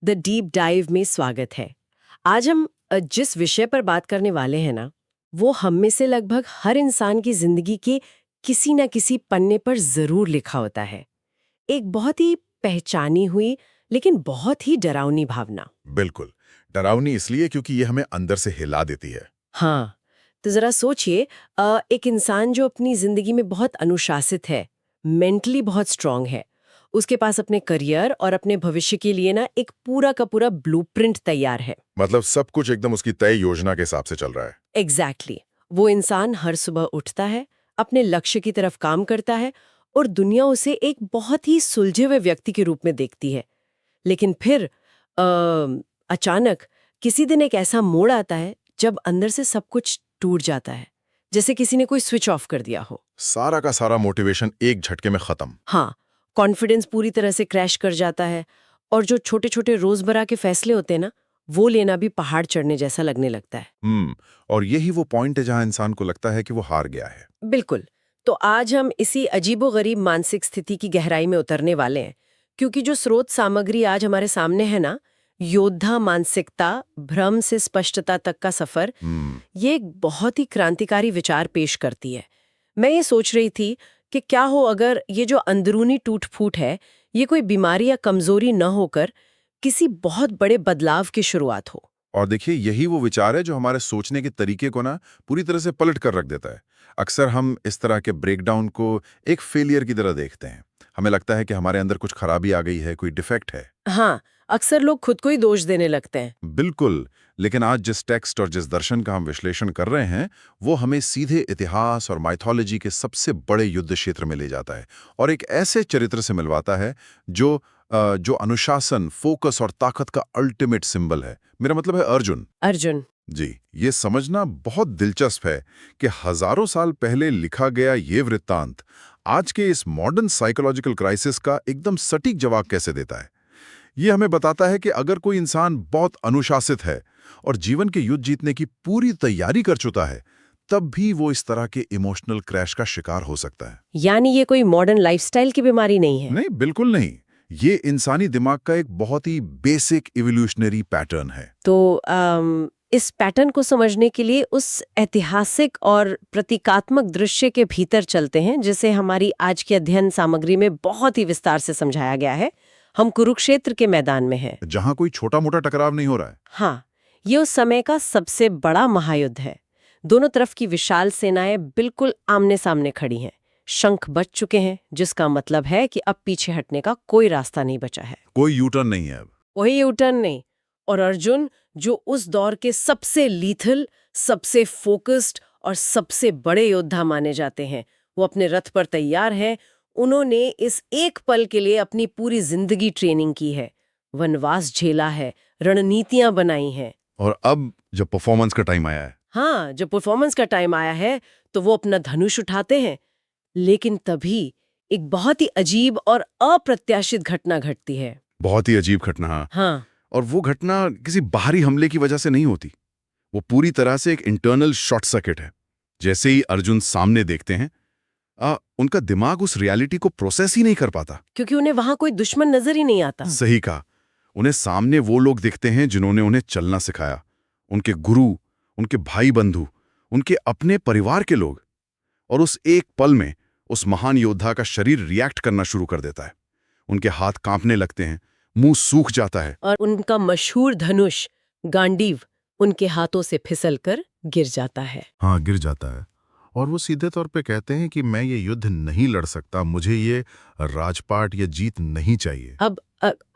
The deep dive में स्वागत है। आज हम जिस विषय पर बात करने वाले हैं ना, वो हम में से लगभग हर इंसान की जिंदगी के किसी न किसी पन्ने पर जरूर लिखा होता है। एक बहुत ही पहचानी हुई लेकिन बहुत ही डरावनी भावना। बिल्कुल। डरावनी इसलिए क्योंकि ये हमें अंदर से हिला देती है। हाँ, तो जरा सोचिए, एक इंसान जो अपनी जिंदगी में बहुत अनुशासित है, मेंटली बहुत स्ट्रांग है, उसके पास अपने करियर और अपने भविष्य के लिए ना एक पूरा का पूरा ब्लूप्रिंट तैयार है। मतलब सब कुछ एकदम उसकी तय योजना के हिसाब से चल रहा है। एग्जैक्टली। वो इंसान हर सुबह उठता है, अपने लक्ष्य की तरफ काम करता है और दुनिया उसे एक बहुत ही सुलझे हुए व्यक्ति के रूप में देखती है। लेकिन फिर अचानक किसी दिन एक ऐसा मोड़ आता है जब अंदर से सब कुछ टूट जाता है, जैसे किसी ने कोई स्विच ऑफ कर दिया हो। सारा का सारा मोटिवेशन एक झटके में खत्म। हाँ, कॉन्फिडेंस पूरी तरह से क्रैश कर जाता है और जो छोटे छोटे रोजमर्रा के फैसले होते हैं ना, वो लेना भी पहाड़ चढ़ने जैसा लगने लगता है। और यही वो पॉइंट है जहां इंसान को लगता है कि वो हार गया है। बिल्कुल। तो आज हम इसी अजीबोगरीब मानसिक स्थिति की गहराई में उतरने वाले हैं, क्योंकि जो स्रोत सामग्री आज हमारे सामने है ना, योद्धा मानसिकता, भ्रम से स्पष्टता तक का सफर, ये एक बहुत ही क्रांतिकारी विचार पेश करती है। मैं ये सोच रही थी कि क्या हो अगर ये जो अंदरूनी टूट-फूट है, ये कोई बीमारी या कमजोरी न होकर किसी बहुत बड़े बदलाव की शुरुआत हो। और देखिए, यही वो विचार है जो हमारे सोचने के तरीके को ना पूरी तरह से पलट कर रख देता है। अक्सर हम इस तरह के ब्रेकडाउन को एक फेलियर की तरह देखते हैं। हमें लगता है कि हमारे अंदर कुछ खराबी आ गई है, कोई डिफेक्ट है। हाँ, अक्सर लोग खुद को ही दोष देने लगते हैं। बिल्कुल। लेकिन आज जिस टेक्स्ट और जिस दर्शन का हम विश्लेषण कर रहे हैं, वो हमें सीधे इतिहास और माइथोलॉजी के सबसे बड़े युद्ध क्षेत्र में ले जाता है और एक ऐसे चरित्र से मिलवाता है जो अनुशासन, फोकस और ताकत का अल्टीमेट सिंबल है। मेरा मतलब है अर्जुन। अर्जुन। जी, ये समझना बहुत दिलचस्प है कि हजारों साल पहले लिखा गया ये वृत्तांत आज के इस मॉडर्न साइकोलॉजिकल क्राइसिस का एकदम सटीक जवाब कैसे देता है। ये हमें बताता है कि अगर कोई इंसान बहुत अनुशासित है और जीवन के युद्ध जीतने की पूरी तैयारी कर चुका है, तब भी वो इस तरह के इमोशनल क्रैश का शिकार हो सकता है। यानी ये कोई मॉडर्न लाइफस्टाइल की बीमारी नहीं है। नहीं, बिल्कुल नहीं। ये इंसानी दिमाग का एक बहुत ही बेसिक इवोल्यूशनरी पैटर्न है। तो इस पैटर्न को समझने के लिए उस ऐतिहासिक और प्रतीकात्मक दृश्य के भीतर चलते हैं, जिसे हमारी आज की अध्ययन सामग्री में बहुत ही विस्तार से समझाया गया है। हम कुरुक्षेत्र के मैदान में हैं, जहां कोई छोटा मोटा टकराव नहीं हो रहा है। हाँ, ये उस समय का सबसे बड़ा महायुद्ध है। दोनों तरफ की विशाल सेनाएं बिल्कुल आमने सामने खड़ी हैं। शंख बज चुके हैं, जिसका मतलब है कि अब पीछे हटने का कोई रास्ता नहीं बचा है। कोई यूटर्न नहीं है अब। वही यूटर्न नहीं। और अर्जुन, जो उस दौर के सबसे लीथल, सबसे फोकस्ड और सबसे बड़े योद्धा माने जाते हैं, वो अपने रथ पर तैयार हैं। उन्होंने इस एक पल के लिए अपनी पूरी जिंदगी ट्रेनिंग की है, वनवास झेला है, रणनीतियां बनाई हैं। और अब जब परफॉर्मेंस का टाइम आया है, हाँ, जब परफॉर्मेंस का टाइम आया है तो वो अपना धनुष उठाते हैं। लेकिन तभी एक बहुत ही अजीब और अप्रत्याशित घटना घटती है। बहुत ही अजीब घटना। हाँ, और वो घटना किसी बाहरी हमले की वजह से नहीं होती। वो पूरी तरह से एक इंटरनल शॉर्ट सर्किट है। जैसे ही अर्जुन सामने देखते हैं, उनका दिमाग उस रियलिटी को प्रोसेस ही नहीं कर पाता। क्योंकि उन्हें वहां कोई दुश्मन नजर ही नहीं आता। सही कहा। उन्हें सामने वो लोग दिखते हैं जिन्होंने उन्हें चलना सिखाया, उनके गुरु, उनके भाई बंधु, उनके अपने परिवार के लोग। और उस एक पल में उस महान योद्धा का शरीर रिएक्ट करना शुरू कर देता है। उनके हाथ कांपने लगते हैं, मुंह सूख जाता है और उनका मशहूर धनुष गांडीव उनके हाथों से फिसलकर गिर जाता है। हाँ, गिर जाता है। और वो सीधे तौर पे कहते हैं कि मैं ये युद्ध नहीं लड़ सकता, मुझे ये राजपाट या जीत नहीं चाहिए। अब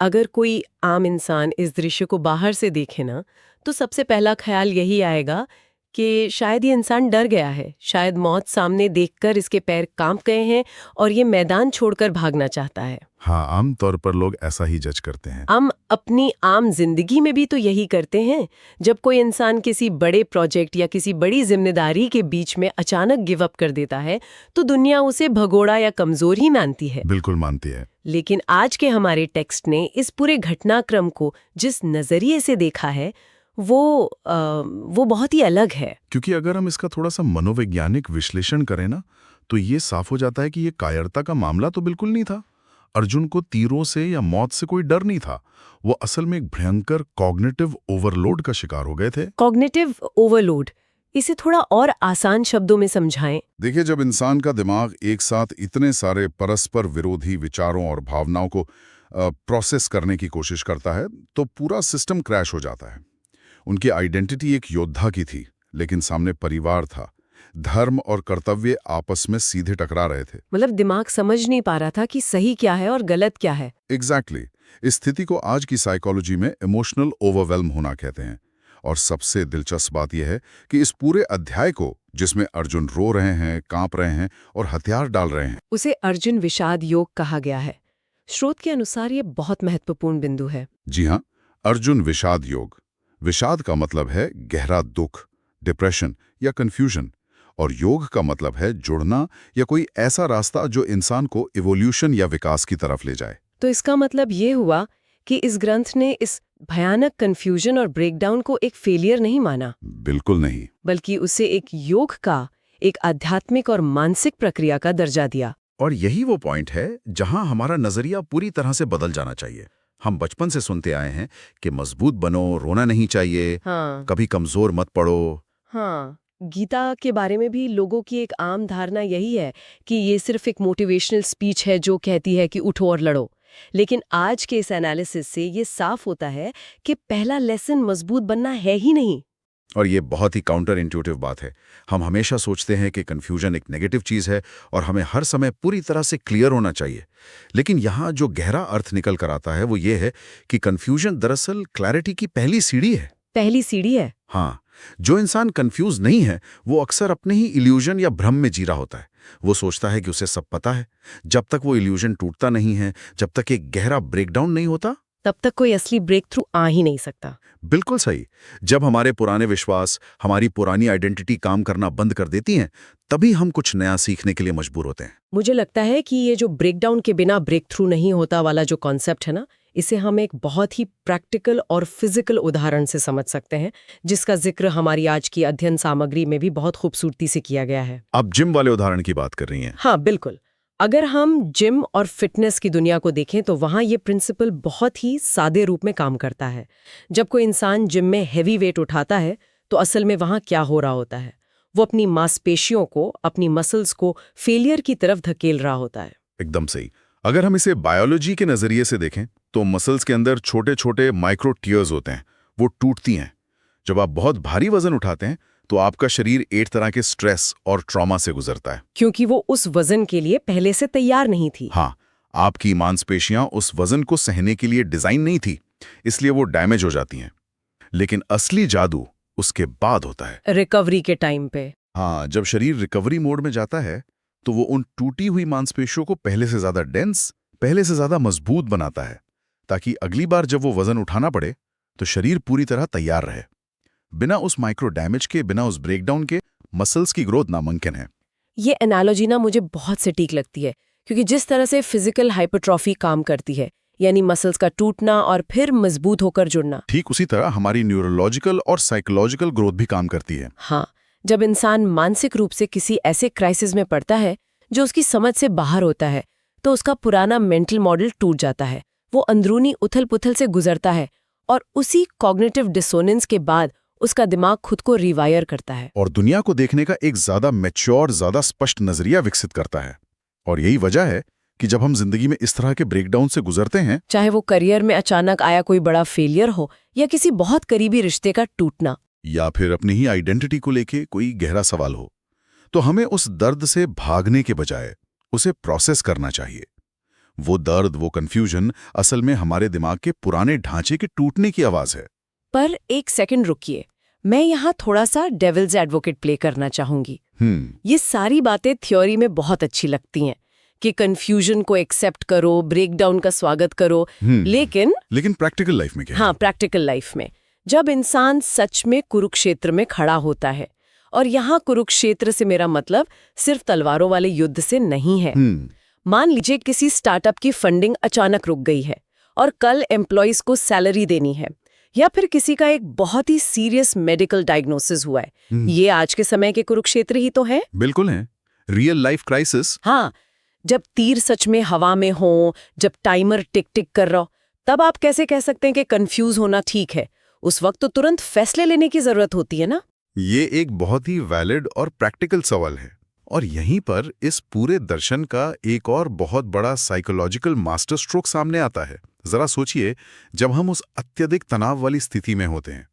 अगर कोई आम इंसान इस दृश्य को बाहर से देखे ना, तो सबसे पहला ख्याल यही आएगा कि शायद ये इंसान डर गया है, शायद मौत सामने देखकर इसके पैर कांप गए हैं और ये मैदान छोड़कर भागना चाहता है। हाँ, आम तौर पर लोग ऐसा ही जज करते हैं। हम अपनी आम जिंदगी में भी तो यही करते हैं। जब कोई इंसान किसी बड़े प्रोजेक्ट या किसी बड़ी जिम्मेदारी के बीच में अचानक गिव अप कर देता है, तो दुनिया उसे भगोड़ा या कमजोर ही मानती है। बिल्कुल मानती है। लेकिन आज के हमारे टेक्स्ट ने इस पूरे घटनाक्रम को जिस नजरिए से देखा है, वो बहुत ही अलग है। क्योंकि अगर हम इसका थोड़ा सा मनोवैज्ञानिक विश्लेषण करें ना, तो ये साफ हो जाता है कि ये कायरता का मामला तो बिल्कुल नहीं था। अर्जुन को तीरों से या मौत से कोई डर नहीं था। वो असल में एक भयंकर कॉग्निटिव ओवरलोड का शिकार हो गए थे। कॉग्निटिव ओवरलोड, इसे थोड़ा और आसान शब्दों में समझाएं। देखिए, जब इंसान का दिमाग एक साथ इतने सारे परस्पर विरोधी विचारों और भावनाओं को प्रोसेस करने की कोशिश करता है तो पूरा सिस्टम क्रैश हो जाता है। उनकी आइडेंटिटी एक योद्धा की थी, लेकिन सामने परिवार था। धर्म और कर्तव्य आपस में सीधे टकरा रहे थे। मतलब दिमाग समझ नहीं पा रहा था कि सही क्या है और गलत क्या है। एग्जैक्टली इस स्थिति को आज की साइकोलॉजी में इमोशनल ओवरवेल्म होना कहते हैं। और सबसे दिलचस्प बात यह है कि इस पूरे अध्याय को, जिसमें अर्जुन रो रहे हैं, कांप रहे हैं और हथियार डाल रहे हैं, उसे अर्जुन विषाद योग कहा गया है। स्रोत के अनुसार ये बहुत महत्वपूर्ण बिंदु है। जी हाँ, अर्जुन विषाद योग। विषाद का मतलब है गहरा दुख, डिप्रेशन या कंफ्यूजन, और योग का मतलब है जुड़ना या कोई ऐसा रास्ता जो इंसान को इवोल्यूशन या विकास की तरफ ले जाए। तो इसका मतलब ये हुआ कि इस ग्रंथ ने इस भयानक कंफ्यूजन और ब्रेकडाउन को एक फेलियर नहीं माना, बिल्कुल नहीं, बल्कि उसे एक योग का, एक आध्यात्मिक और मानसिक प्रक्रिया का दर्जा दिया। और यही वो पॉइंट है जहां हमारा नजरिया पूरी तरह से बदल जाना चाहिए। हम बचपन से सुनते आए हैं कि मजबूत बनो, रोना नहीं चाहिए, हाँ कभी कमजोर मत पड़ो। हाँ, गीता के बारे में भी लोगों की एक आम धारणा यही है कि ये सिर्फ एक मोटिवेशनल स्पीच है जो कहती है कि उठो और लड़ो। लेकिन आज के इस एनालिसिस से ये साफ होता है कि पहला लेसन मजबूत बनना है ही नहीं। और ये बहुत ही काउंटर इंट्यूटिव बात है। हम हमेशा सोचते हैं कि कन्फ्यूजन एक नेगेटिव चीज़ है और हमें हर समय पूरी तरह से क्लियर होना चाहिए। लेकिन यहाँ जो गहरा अर्थ निकल कर आता है वो ये है कि कन्फ्यूजन दरअसल क्लैरिटी की पहली सीढ़ी है। पहली सीढ़ी है। हाँ, जो इंसान कंफ्यूज नहीं है वो अक्सर अपने ही इल्यूजन या भ्रम में जी रहा होता है। वो सोचता है कि उसे सब पता है। जब तक वो इल्यूजन टूटता नहीं है, जब तक एक गहरा ब्रेकडाउन नहीं होता, तब तक कोई असली ब्रेक थ्रू आ ही नहीं सकता। बिल्कुल सही। जब हमारे पुराने विश्वास, हमारी पुरानी आइडेंटिटी काम करना बंद कर देती हैं, तभी हम कुछ नया सीखने के लिए मजबूर होते हैं। मुझे लगता है कि ये जो ब्रेकडाउन के बिना ब्रेक थ्रू नहीं होता वाला जो कॉन्सेप्ट है ना, इसे हम एक बहुत ही प्रैक्टिकल और फिजिकल उदाहरण से समझ सकते हैं, जिसका जिक्र हमारी आज की अध्ययन सामग्री में भी बहुत खूबसूरती से किया गया है। आप जिम वाले उदाहरण की बात कर रही हैं? हाँ बिल्कुल। अगर हम जिम और फिटनेस की दुनिया को देखें तो वहाँ ये प्रिंसिपल बहुत ही सादे रूप में काम करता है। जब कोई इंसान जिम में हैवी वेट उठाता है तो असल में वहाँ क्या हो रहा होता है? वो अपनी मांसपेशियों को, अपनी मसल्स को फेलियर की तरफ धकेल रहा होता है। एकदम सही। अगर हम इसे बायोलॉजी के नजरिए से देखें तो मसल्स के अंदर छोटे छोटे माइक्रो टीयर्स होते हैं, वो टूटती हैं। जब आप बहुत भारी वजन उठाते हैं तो आपका शरीर एक तरह के स्ट्रेस और ट्रॉमा से गुजरता है, क्योंकि वो उस वजन के लिए पहले से तैयार नहीं थी। हाँ, आपकी मांसपेशियां उस वजन को सहने के लिए डिजाइन नहीं थी, इसलिए वो डैमेज हो जाती हैं। लेकिन असली जादू उसके बाद होता है, रिकवरी के टाइम पे। हाँ, जब शरीर रिकवरी मोड में जाता है तो वो उन टूटी हुई मांसपेशियों को पहले से ज्यादा डेंस, पहले से ज्यादा मजबूत बनाता है, ताकि अगली बार जब वो वजन उठाना पड़े तो शरीर पूरी तरह तैयार रहे। बिना उस माइक्रो डैमेज के, बिना उस ब्रेकडाउन के मसल्स की ग्रोथ नामुमकिन है। ये एनालॉजी ना मुझे बहुत सटीक लगती है, क्योंकि जिस तरह से फिजिकल हाइपरट्रॉफी काम करती है, यानी मसल्स का टूटना और फिर मजबूत होकर जुड़ना, ठीक उसी तरह हमारी न्यूरोलॉजिकल और साइकोलॉजिकल ग्रोथ भी काम करती है। हाँ, जब इंसान मानसिक रूप से किसी ऐसे क्राइसिस में पड़ता है जो उसकी समझ से बाहर होता है, तो उसका पुराना मेंटल मॉडल टूट जाता है। वो अंदरूनी उथल-पुथल से गुजरता है और उसी कॉग्निटिव डिसोनेंस के बाद उसका दिमाग खुद को रिवायर करता है और दुनिया को देखने का एक ज्यादा मैच्योर, ज्यादा स्पष्ट नजरिया विकसित करता है। और यही वजह है कि जब हम जिंदगी में इस तरह के ब्रेकडाउन से गुजरते हैं, चाहे वो करियर में अचानक आया कोई बड़ा फेलियर हो या किसी बहुत करीबी रिश्ते का टूटना, या फिर अपनी ही आइडेंटिटी को लेके कोई गहरा सवाल हो, तो हमें उस दर्द से भागने के बजाय उसे प्रोसेस करना चाहिए। वो दर्द, वो कंफ्यूजन असल में हमारे दिमाग के पुराने ढांचे के टूटने की आवाज है। पर एक सेकंड रुकिए, मैं यहाँ थोड़ा सा डेविल्स एडवोकेट प्ले करना चाहूंगी। ये सारी बातें थ्योरी में बहुत अच्छी लगती हैं कि कंफ्यूजन को एक्सेप्ट करो, ब्रेकडाउन का स्वागत करो, लेकिन प्रैक्टिकल लाइफ में क्या है? हाँ, प्रैक्टिकल लाइफ में जब इंसान सच में कुरुक्षेत्र में खड़ा होता है, और यहाँ कुरुक्षेत्र से मेरा मतलब सिर्फ तलवारों वाले युद्ध से नहीं है। मान लीजिए किसी स्टार्टअप की फंडिंग अचानक रुक गई है और कल एम्प्लॉइज को सैलरी देनी है, या फिर किसी का एक बहुत ही सीरियस मेडिकल डायग्नोसिस हुआ है। ये आज के समय के कुरुक्षेत्र ही तो है। बिल्कुल है, रियल लाइफ क्राइसिस। हाँ, जब तीर सच में हवा में हो, जब टाइमर टिक टिक कर रहा हो, तब आप कैसे कह सकते हैं कि कंफ्यूज होना ठीक है? उस वक्त तो तुरंत फैसले लेने की जरूरत होती है ना। ये एक बहुत ही वैलिड और प्रैक्टिकल सवाल है, और यहीं पर इस पूरे दर्शन का एक और बहुत बड़ा साइकोलॉजिकल मास्टर स्ट्रोक सामने आता है। जरा सोचिए, जब हम उस अत्यधिक तनाव वाली स्थिति में होते हैं,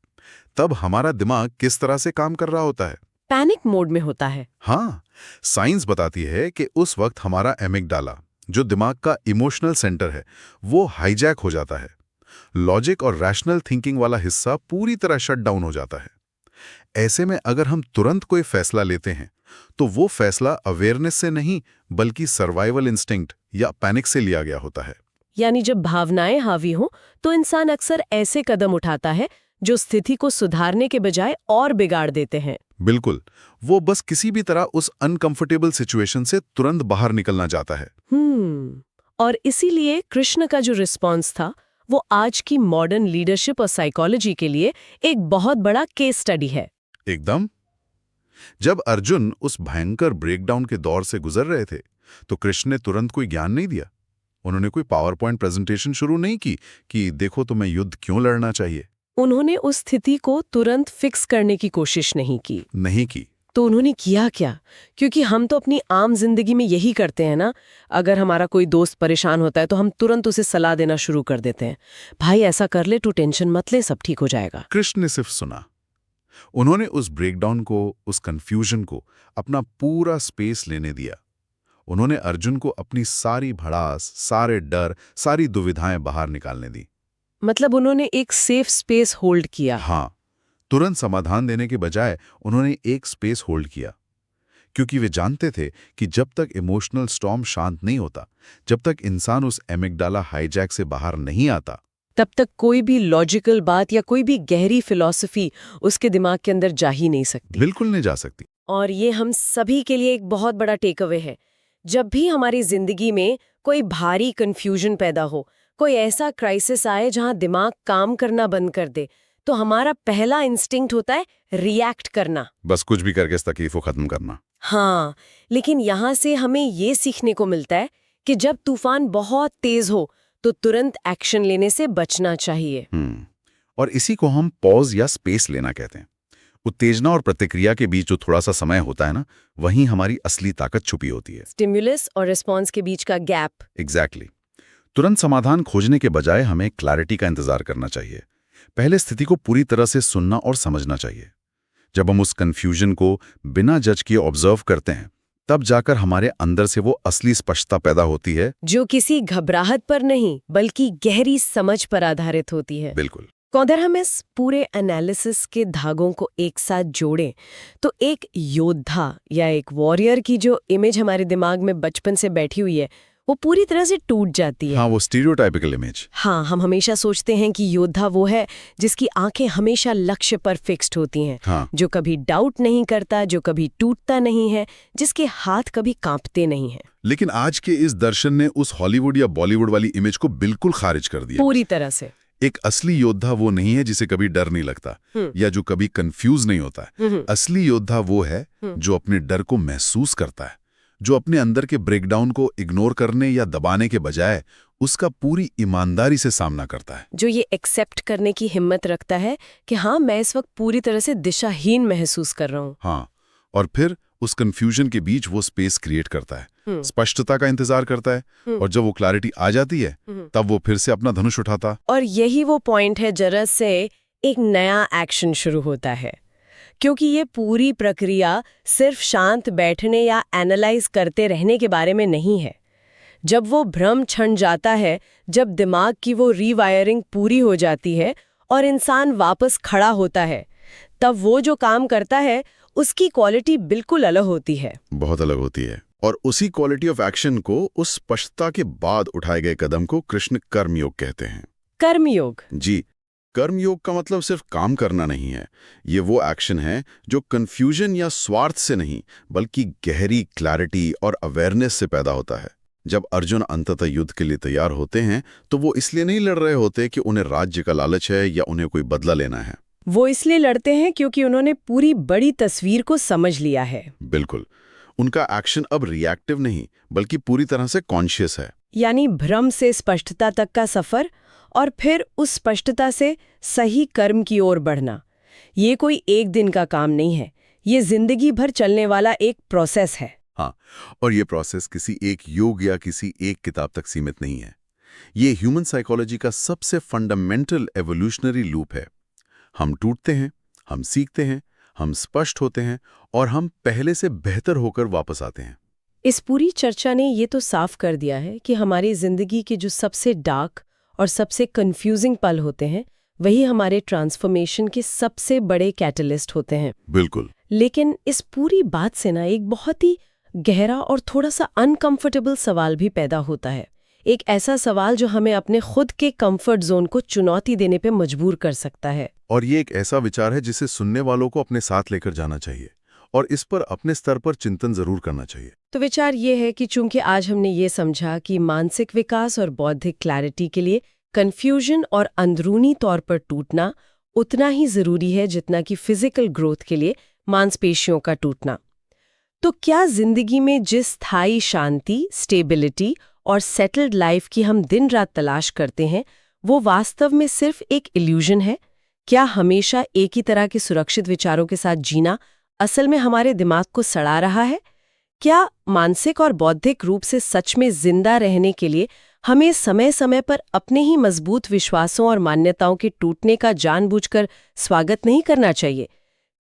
तब हमारा दिमाग किस तरह से काम कर रहा होता है? पैनिक मोड में होता है। हाँ, साइंस बताती है कि उस वक्त हमारा एमिगडाला, जो दिमाग का इमोशनल सेंटर है, वो हाईजैक हो जाता है। लॉजिक और रैशनल थिंकिंग वाला हिस्सा पूरी तरह शट डाउन हो जाता है। ऐसे में अगर हम तुरंत कोई फैसला लेते हैं, तो वो फैसला अवेयरनेस से नहीं, बल्कि सर्वाइवल इंस्टिंक्ट या पैनिक से लिया गया होता है। यानी जब भावनाएं हावी हों, तो इंसान अक्सर ऐसे कदम उठाता है जो स्थिति को सुधारने के बजाय और बिगाड़ देते हैं। बिल्कुल, वो बस किसी भी तरह उस अनकंफर्टेबल सिचुएशन से तुरंत बाहर निकलना चाहता है। और इसीलिए कृष्ण का जो रिस्पॉन्स था, वो आज की मॉडर्न लीडरशिप और साइकोलॉजी के लिए एक बहुत बड़ा केस स्टडी है। एकदम। जब अर्जुन उस भयंकर ब्रेकडाउन के दौर से गुजर रहे थे, तो कृष्ण ने तुरंत कोई ज्ञान नहीं दिया। उन्होंने कोई पावर पॉइंट प्रेजेंटेशन शुरू नहीं की कि देखो तुम्हें युद्ध क्यों लड़ना चाहिए। उन्होंने उस स्थिति को तुरंत फिक्स करने की कोशिश नहीं की। तो उन्होंने किया क्या? क्योंकि हम तो अपनी आम जिंदगी में यही करते हैं ना। अगर हमारा कोई दोस्त परेशान होता है तो हम तुरंत उसे सलाह देना शुरू कर देते हैं, भाई ऐसा कर ले, तू टेंशन मत ले, सब ठीक हो जाएगा। कृष्ण ने सिर्फ सुना। उन्होंने उस ब्रेकडाउन को, उस कंफ्यूजन को अपना पूरा स्पेस लेने दिया। उन्होंने अर्जुन को अपनी सारी भड़ास, सारे डर, सारी दुविधाएं बाहर निकालने दी। मतलब उन्होंने एक सेफ स्पेस होल्ड किया। हाँ, तुरंत समाधान देने के बजाय उन्होंने एक स्पेस होल्ड किया, क्योंकि वे जानते थे कि जब तक इमोशनल स्टॉर्म शांत नहीं होता, जब तक इंसान उस एमिगडाला हाईजैक से बाहर नहीं आता, तब तक कोई भी लॉजिकल बात या कोई भी गहरी फिलॉसफी उसके दिमाग के अंदर जा ही नहीं सकती। बिल्कुल नहीं जा सकती। और ये हम सभी के लिए एक बहुत बड़ा टेक अवे है। जब भी हमारी जिंदगी में कोई भारी कंफ्यूजन पैदा हो, कोई ऐसा क्राइसिस आए जहां दिमाग काम करना बंद कर दे, तो हमारा पहला इंस्टिंक्ट होता है रिएक्ट करना, बस कुछ भी करके इस तकलीफ को खत्म करना। हाँ, लेकिन यहाँ से हमें ये सीखने को मिलता है कि जब तूफान बहुत तेज हो तो तुरंत एक्शन लेने से बचना चाहिए। और इसी को हम पॉज या स्पेस लेना कहते हैं। उत्तेजना और प्रतिक्रिया के बीच जो थोड़ा सा समय होता है ना, वहीं हमारी असली ताकत छुपी होती है। स्टिमुलस और रिस्पॉन्स के बीच का गैप। एग्जैक्टली। तुरंत समाधान खोजने के बजाय हमें क्लैरिटी का इंतजार करना चाहिए। पहले स्थिति को पूरी तरह से सुनना और समझना चाहिए। जब हम उस कंफ्यूजन को बिना जज किए ऑब्जर्व करते हैं, तब जाकर हमारे अंदर से वो असली स्पष्टता पैदा होती है, जो किसी घबराहट पर नहीं बल्कि गहरी समझ पर आधारित होती है। बिल्कुल। अगर हम इस पूरे एनालिसिस के धागों को एक साथ जोड़ें, तो एक योद्धा या एक वॉरियर की जो इमेज हमारे दिमाग में बचपन से बैठी हुई है, वो पूरी तरह से टूट जाती है। हाँ, वो स्टीरियोटाइपिकल इमेज। हाँ, हम हमेशा सोचते हैं कि योद्धा वो है जिसकी आंखें हमेशा लक्ष्य पर फिक्स्ड होती हैं। हाँ। जो कभी डाउट नहीं करता, जो कभी टूटता नहीं है, जिसके हाथ कभी कांपते नहीं हैं। लेकिन आज के इस दर्शन ने उस हॉलीवुड या बॉलीवुड वाली इमेज को बिल्कुल खारिज कर दिया। पूरी तरह से। एक असली योद्धा वो नहीं है जिसे कभी डर नहीं लगता या जो कभी कंफ्यूज नहीं होता है। असली योद्धा वो है जो अपने डर को महसूस करता है, जो अपने अंदर के ब्रेकडाउन को इग्नोर करने या दबाने के बजाय उसका पूरी ईमानदारी से सामना करता है, जो ये एक्सेप्ट करने की हिम्मत रखता है कि हाँ, मैं इस वक्त पूरी तरह से दिशाहीन महसूस कर रहा हूँ। हाँ, और फिर उस कंफ्यूजन के बीच वो स्पेस क्रिएट करता है, स्पष्टता का इंतजार करता है, और जब वो क्लैरिटी आ जाती है तब वो फिर से अपना धनुष उठाता। और यही वो पॉइंट है जरा से एक नया एक्शन शुरू होता है, क्योंकि ये पूरी प्रक्रिया सिर्फ शांत बैठने या एनालाइज करते रहने के बारे में नहीं है। जब वो भ्रम छन जाता है, जब दिमाग की वो रीवायरिंग पूरी हो जाती है और इंसान वापस खड़ा होता है, तब वो जो काम करता है उसकी क्वालिटी बिल्कुल अलग होती है। बहुत अलग होती है। और उसी क्वालिटी ऑफ एक्शन को, उस स्पष्टता के बाद उठाए गए कदम को कृष्ण कर्मयोग कहते हैं। कर्मयोग? जी, कर्मयोग का मतलब सिर्फ काम करना नहीं है। ये वो एक्शन है जो कंफ्यूजन या स्वार्थ से नहीं, बल्कि गहरी क्लैरिटी और अवेयरनेस से पैदा होता है। जब अर्जुन अंततः युद्ध के लिए तैयार होते हैं, तो वो इसलिए नहीं लड़ रहे होते कि उन्हें राज्य का लालच है या उन्हें कोई बदला लेना है। वो इसलिए लड़ते हैं क्योंकि उन्होंने पूरी बड़ी तस्वीर को समझ लिया है। बिल्कुल। उनका एक्शन अब रिएक्टिव नहीं बल्कि पूरी तरह से कॉन्शियस है। यानी भ्रम से स्पष्टता तक का सफर और फिर उस स्पष्टता से सही कर्म की ओर बढ़ना। ये कोई एक दिन का काम नहीं है, ये जिंदगी भर चलने वाला एक प्रोसेस है। हाँ, और ये प्रोसेस किसी एक योग या किसी एक किताब तक सीमित नहीं है। ये ह्यूमन साइकोलॉजी का सबसे फंडामेंटल एवोल्यूशनरी लूप है। हम टूटते हैं, हम सीखते हैं, हम स्पष्ट होते हैं और हम पहले से बेहतर होकर वापस आते हैं। इस पूरी चर्चा ने ये तो साफ कर दिया है कि हमारी जिंदगी के जो सबसे डार्क और सबसे कंफ्यूजिंग पल होते हैं वही हमारे ट्रांसफॉर्मेशन के सबसे बड़े कैटलिस्ट होते हैं। बिल्कुल। लेकिन इस पूरी बात से ना एक बहुत ही गहरा और थोड़ा सा अनकंफर्टेबल सवाल भी पैदा होता है। एक ऐसा सवाल जो हमें अपने खुद के कंफर्ट जोन को चुनौती देने पे मजबूर कर सकता है। और ये एक ऐसा विचार है जिसे सुनने वालों को अपने साथ लेकर जाना चाहिए और इस पर अपने स्तर पर चिंतन जरूर करना चाहिए। तो विचार ये है कि चूंकि आज हमने ये समझा कि मानसिक विकास और बौद्धिक क्लैरिटी के लिए कन्फ्यूजन और अंदरूनी तौर पर टूटना उतना ही जरूरी है जितना कि फिजिकल ग्रोथ के लिए मांसपेशियों का टूटना, तो क्या जिंदगी में जिस स्थायी शांति, स्टेबिलिटी और सेटल्ड लाइफ की हम दिन रात तलाश करते हैं वो वास्तव में सिर्फ एक इल्यूजन है? क्या हमेशा एक ही तरह के सुरक्षित विचारों के साथ जीना असल में हमारे दिमाग को सड़ा रहा है? क्या मानसिक और बौद्धिक रूप से सच में जिंदा रहने के लिए हमें समय समय पर अपने ही मजबूत विश्वासों और मान्यताओं के टूटने का जानबूझकर स्वागत नहीं करना चाहिए?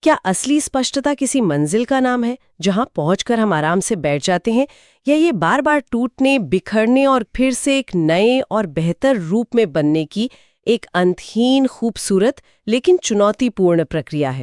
क्या असली स्पष्टता किसी मंजिल का नाम है जहां पहुंचकर हम आराम से बैठ जाते हैं, या ये बार बार टूटने, बिखरने और फिर से एक नए और बेहतर रूप में बनने की एक अंतहीन, खूबसूरत लेकिन चुनौतीपूर्ण प्रक्रिया है?